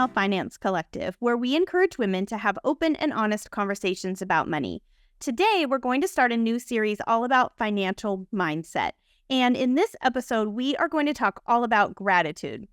Female Finance Collective, where we encourage women to have open and honest conversations about money. Today, we're going to start a new series all about financial mindset. And in this episode, we are going to talk all about gratitude.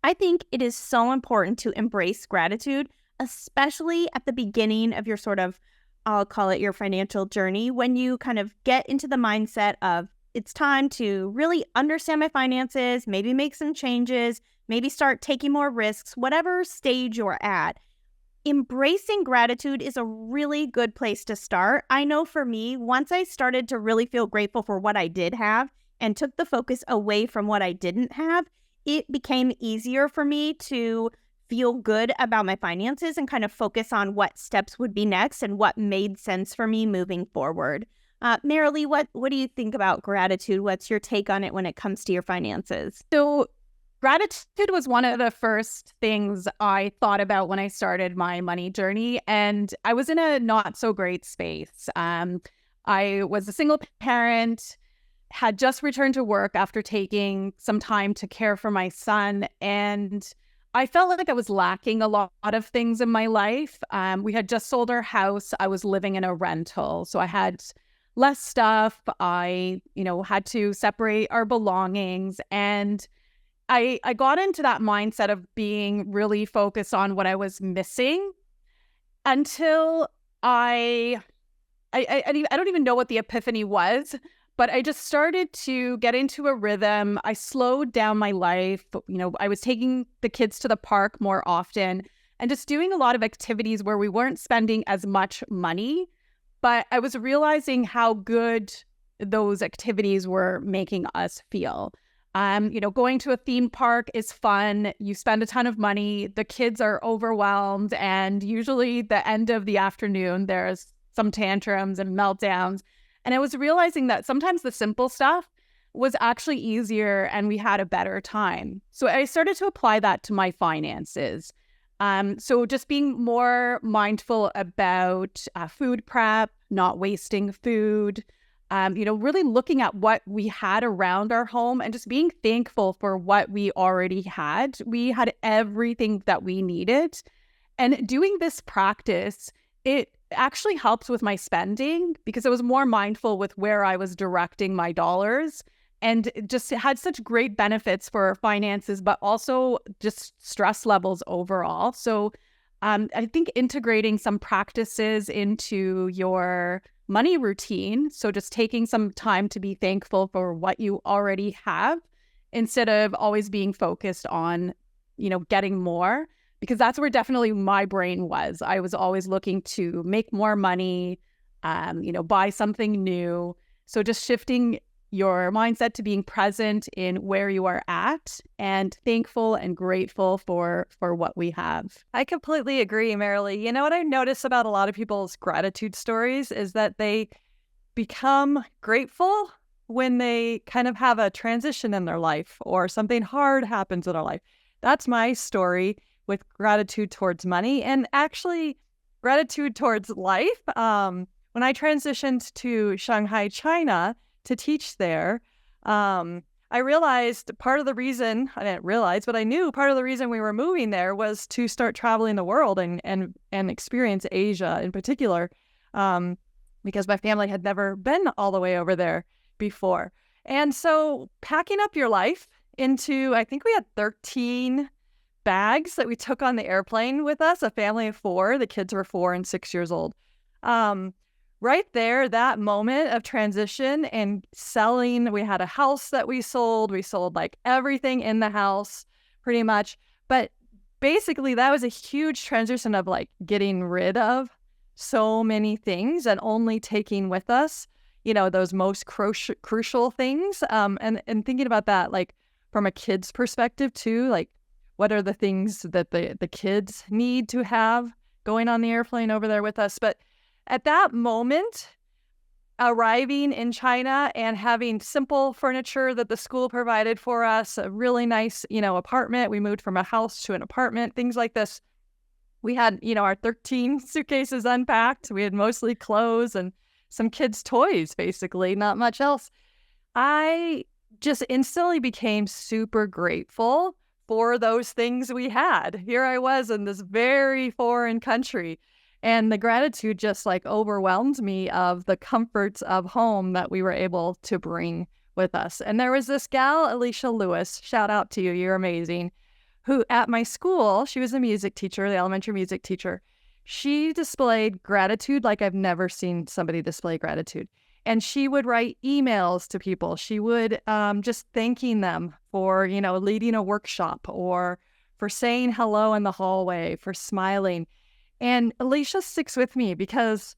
I think it is so important to embrace gratitude, especially at the beginning of your I'll call it your financial journey, when you kind of get into the mindset of it's time to really understand my finances, maybe make some changes, maybe start taking more risks, whatever stage you're at. Embracing gratitude is a really good place to start. I know for me, once I started to really feel grateful for what I did have and took the focus away from what I didn't have, it became easier for me to feel good about my finances and kind of focus on what steps would be next and what made sense for me moving forward. Marilee, what do you think about gratitude? What's your take on it when it comes to your finances? So gratitude was one of the first things I thought about when I started my money journey, and I was in a not so great space. I was a single parent, had just returned to work after taking some time to care for my son, and I felt like I was lacking a lot of things in my life. We had just sold our house. I was living in a rental, so I had less stuff. I, had to separate our belongings, and I got into that mindset of being really focused on what I was missing until I don't even know what the epiphany was, but I just started to get into a rhythm. I slowed down my life. I was taking the kids to the park more often and just doing a lot of activities where we weren't spending as much money, but I was realizing how good those activities were making us feel. Going to a theme park is fun. You spend a ton of money. The kids are overwhelmed. And usually the end of the afternoon, there's some tantrums and meltdowns. And I was realizing that sometimes the simple stuff was actually easier and we had a better time. So I started to apply that to my finances. So just being more mindful about food prep, not wasting food, really looking at what we had around our home and just being thankful for what we already had. We had everything that we needed. And doing this practice, it actually helps with my spending because I was more mindful with where I was directing my dollars, and it just had such great benefits for finances, but also just stress levels overall. So I think integrating some practices into your money routine, so just taking some time to be thankful for what you already have instead of always being focused on, getting more, because that's where definitely my brain was. I was always looking to make more money, buy something new. So just shifting your mindset to being present in where you are at and thankful and grateful for what we have. I completely agree, Marilee. You know what I notice about a lot of people's gratitude stories is that they become grateful when they kind of have a transition in their life or something hard happens in their life. That's my story with gratitude towards money and actually gratitude towards life. When I transitioned to Shanghai, China to teach there, I realized part of the reason, I didn't realize, but I knew part of the reason we were moving there was to start traveling the world and experience Asia in particular, because my family had never been all the way over there before. And so packing up your life into, I think we had 13 bags that we took on the airplane with us, a family of 4. The kids were 4 and 6 years old. Right there, that moment of transition and selling, we had a house that we sold like everything in the house pretty much. But basically that was a huge transition of like getting rid of so many things and only taking with us, those most crucial things. And thinking about that, like from a kid's perspective too, like what are the things that the kids need to have going on the airplane over there with us. But at that moment, arriving in China and having simple furniture that the school provided for us, a really nice, apartment. We moved from a house to an apartment, things like this. We had, our 13 suitcases unpacked. We had mostly clothes and some kids' toys, basically, not much else. I just instantly became super grateful for those things we had. Here I was in this very foreign country, and the gratitude just like overwhelmed me of the comforts of home that we were able to bring with us. And there was this gal, Alicia Lewis, shout out to you, you're amazing, who at my school, she was a music teacher, the elementary music teacher. She displayed gratitude like I've never seen somebody display gratitude. And she would write emails to people. She would just thanking them for, leading a workshop or for saying hello in the hallway, for smiling. And Alicia sticks with me because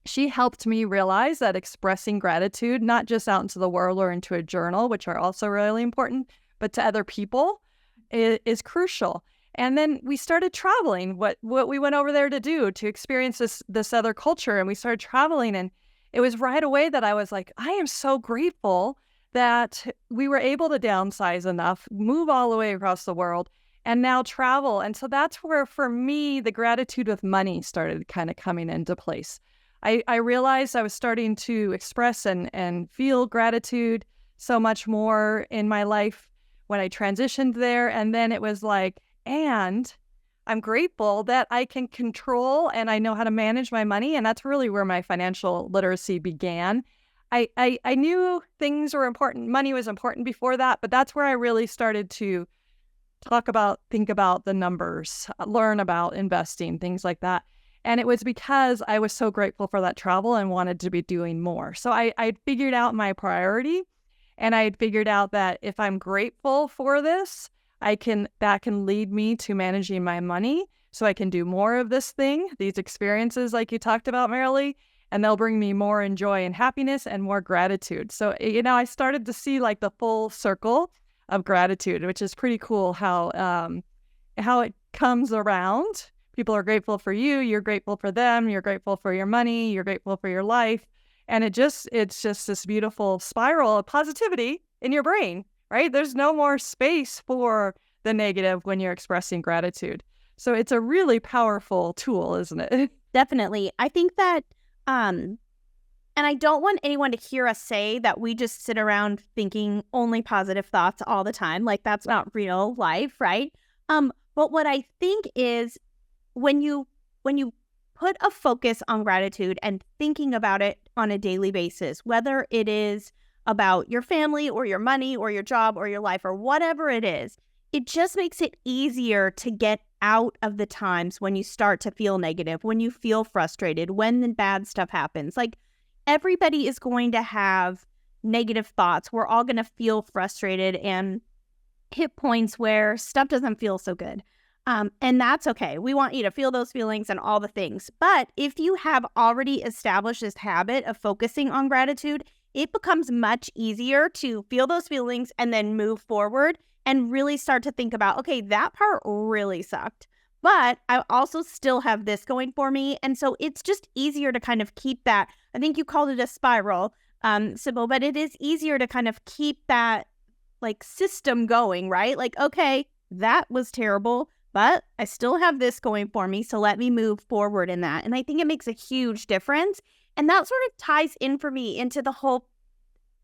she helped me realize that expressing gratitude, not just out into the world or into a journal, which are also really important, but to other people is crucial. And then we started traveling, what we went over there to do, to experience this other culture. And we started traveling, and it was right away that I was like, I am so grateful that we were able to downsize enough, move all the way across the world, and now travel. And so that's where, for me, the gratitude with money started kind of coming into place. I realized I was starting to express and feel gratitude so much more in my life when I transitioned there. And then it was like, and I'm grateful that I can control and I know how to manage my money. And that's really where my financial literacy began. I knew things were important. Money was important before that, but that's where I really started to think about the numbers, learn about investing, things like that. And it was because I was so grateful for that travel and wanted to be doing more. So I figured out my priority, and I figured out that if I'm grateful for this, that can lead me to managing my money so I can do more of this thing, these experiences like you talked about, Marilee, and they'll bring me more joy and happiness and more gratitude. So, I started to see like the full circle of gratitude, which is pretty cool how it comes around. People are grateful for you, you're grateful for them, you're grateful for your money, you're grateful for your life. And it's just this beautiful spiral of positivity in your brain, right? There's no more space for the negative when you're expressing gratitude. So it's a really powerful tool, isn't it? Definitely. I think that, and I don't want anyone to hear us say that we just sit around thinking only positive thoughts all the time. Like, that's not real life, right? But what I think is when you put a focus on gratitude and thinking about it on a daily basis, whether it is about your family or your money or your job or your life or whatever it is, it just makes it easier to get out of the times when you start to feel negative, when you feel frustrated, when the bad stuff happens. Like, everybody is going to have negative thoughts. We're all going to feel frustrated and hit points where stuff doesn't feel so good. And that's okay. We want you to feel those feelings and all the things. But if you have already established this habit of focusing on gratitude, it becomes much easier to feel those feelings and then move forward and really start to think about, okay, that part really sucked, but I also still have this going for me. And so it's just easier to kind of keep that. I think you called it a spiral, Sybil, but it is easier to kind of keep that like system going, right? Like, okay, that was terrible, but I still have this going for me, so let me move forward in that. And I think it makes a huge difference. And that sort of ties in for me into the whole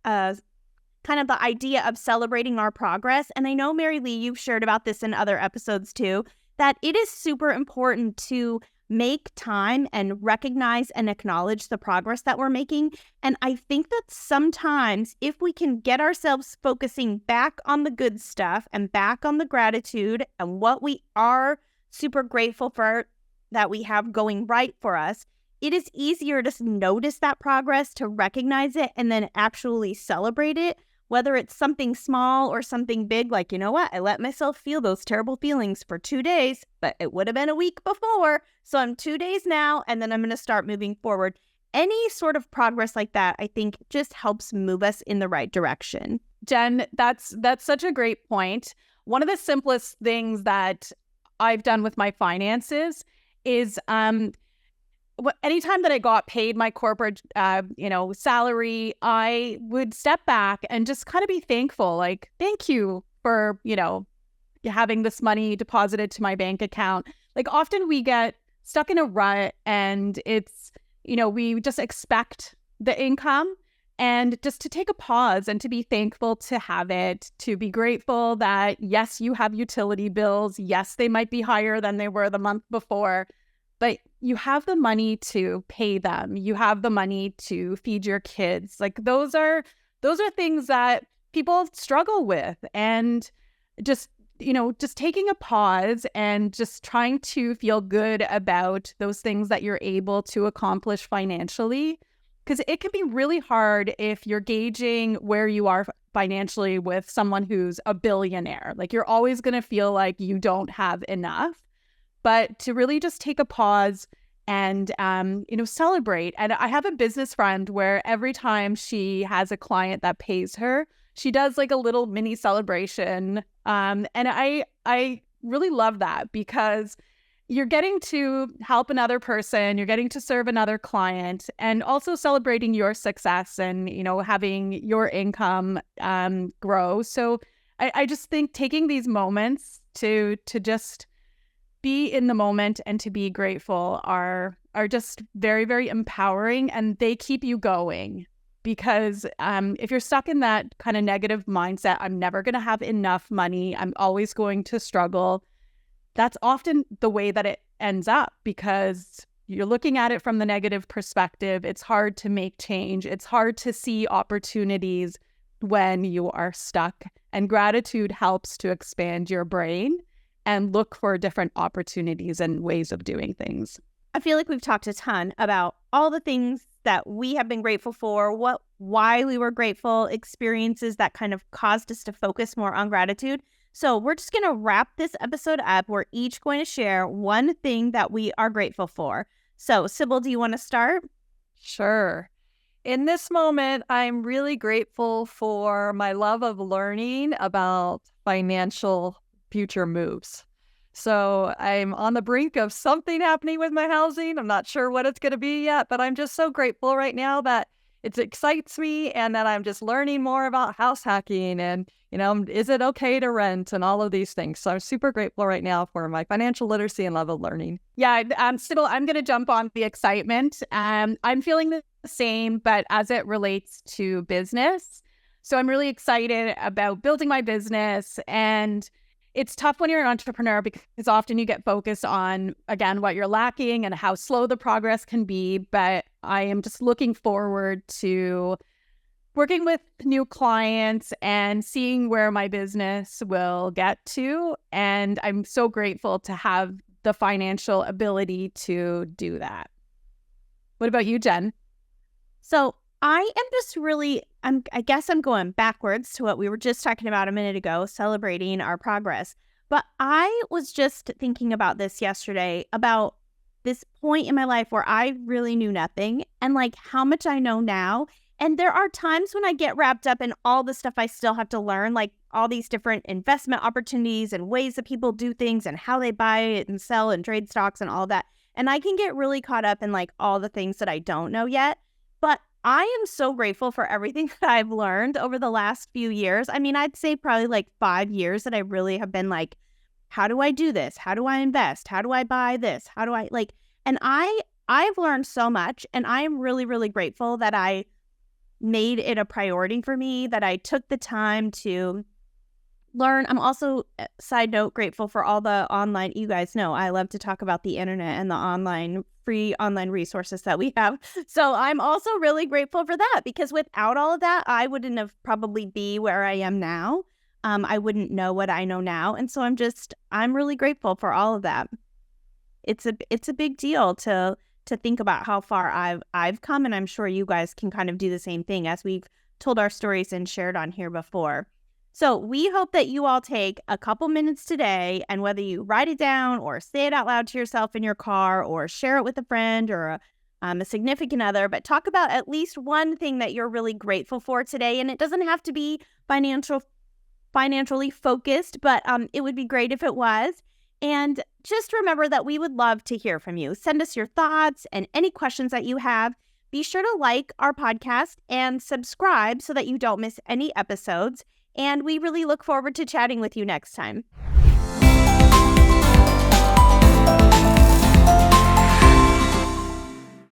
kind of the idea of celebrating our progress. And I know, Marilee, you've shared about this in other episodes too, that it is super important to make time and recognize and acknowledge the progress that we're making. And I think that sometimes if we can get ourselves focusing back on the good stuff and back on the gratitude and what we are super grateful for that we have going right for us, it is easier to notice that progress, to recognize it, and then actually celebrate it, whether it's something small or something big, like, you know what, I let myself feel those terrible feelings for 2 days, but it would have been a week before, so I'm 2 days now, and then I'm going to start moving forward. Any sort of progress like that, I think, just helps move us in the right direction. Jen, that's such a great point. One of the simplest things that I've done with my finances is anytime that I got paid my corporate, salary, I would step back and just kind of be thankful. Like, thank you for, having this money deposited to my bank account. Like, often we get stuck in a rut and it's, we just expect the income And just to take a pause and to be thankful to have it, to be grateful that, yes, you have utility bills. Yes, they might be higher than they were the month before, but you have the money to pay them. You have the money to feed your kids. Like those are things that people struggle with. And just taking a pause and just trying to feel good about those things that you're able to accomplish financially. Because it can be really hard if you're gauging where you are financially with someone who's a billionaire. Like you're always going to feel like you don't have enough. But to really just take a pause and, celebrate. And I have a business friend where every time she has a client that pays her, she does like a little mini celebration. And I really love that because you're getting to help another person, you're getting to serve another client, and also celebrating your success and, having your income grow. So I just think taking these moments to just be in the moment and to be grateful are just very, very empowering, and they keep you going. Because if you're stuck in that kind of negative mindset, I'm never going to have enough money, I'm always going to struggle, that's often the way that it ends up, because you're looking at it from the negative perspective. It's hard to make change. It's hard to see opportunities when you are stuck. And gratitude helps to expand your brain and look for different opportunities and ways of doing things. I feel like we've talked a ton about all the things that we have been grateful for, why we were grateful, experiences that kind of caused us to focus more on gratitude. So we're just going to wrap this episode up. We're each going to share one thing that we are grateful for. So Sybil, do you want to start? Sure. In this moment, I'm really grateful for my love of learning about financial future moves. So I'm on the brink of something happening with my housing. I'm not sure what it's going to be yet, but I'm just so grateful right now that it excites me and that I'm just learning more about house hacking and, is it okay to rent and all of these things. So I'm super grateful right now for my financial literacy and love of learning. Yeah, Sybil, I'm going to jump on the excitement. I'm feeling the same, but as it relates to business. So I'm really excited about building my business, and it's tough when you're an entrepreneur because often you get focused on, again, what you're lacking and how slow the progress can be. But I am just looking forward to working with new clients and seeing where my business will get to. And I'm so grateful to have the financial ability to do that. What about you, Jen? So I am just really, I guess I'm going backwards to what we were just talking about a minute ago, celebrating our progress. But I was just thinking about this yesterday, about this point in my life where I really knew nothing and like how much I know now. And there are times when I get wrapped up in all the stuff I still have to learn, like all these different investment opportunities and ways that people do things and how they buy it and sell and trade stocks and all that. And I can get really caught up in like all the things that I don't know yet. But I am so grateful for everything that I've learned over the last few years. I mean, I'd say probably like 5 years that I really have been like, how do I do this? How do I invest? How do I buy this? How do I like, and I've learned so much, and I am really, really grateful that I made it a priority for me, that I took the time to learn. I'm also, side note, grateful for all the online, you guys know, I love to talk about the internet and the free online resources that we have. So I'm also really grateful for that, because without all of that, I wouldn't have probably be where I am now. I wouldn't know what I know now. And so I'm really grateful for all of that. It's a big deal to think about how far I've come, and I'm sure you guys can kind of do the same thing as we've told our stories and shared on here before. So we hope that you all take a couple minutes today, and whether you write it down or say it out loud to yourself in your car or share it with a friend or a significant other, but talk about at least one thing that you're really grateful for today. And it doesn't have to be financially focused, but it would be great if it was. And just remember that we would love to hear from you. Send us your thoughts and any questions that you have. Be sure to like our podcast and subscribe so that you don't miss any episodes. And we really look forward to chatting with you next time.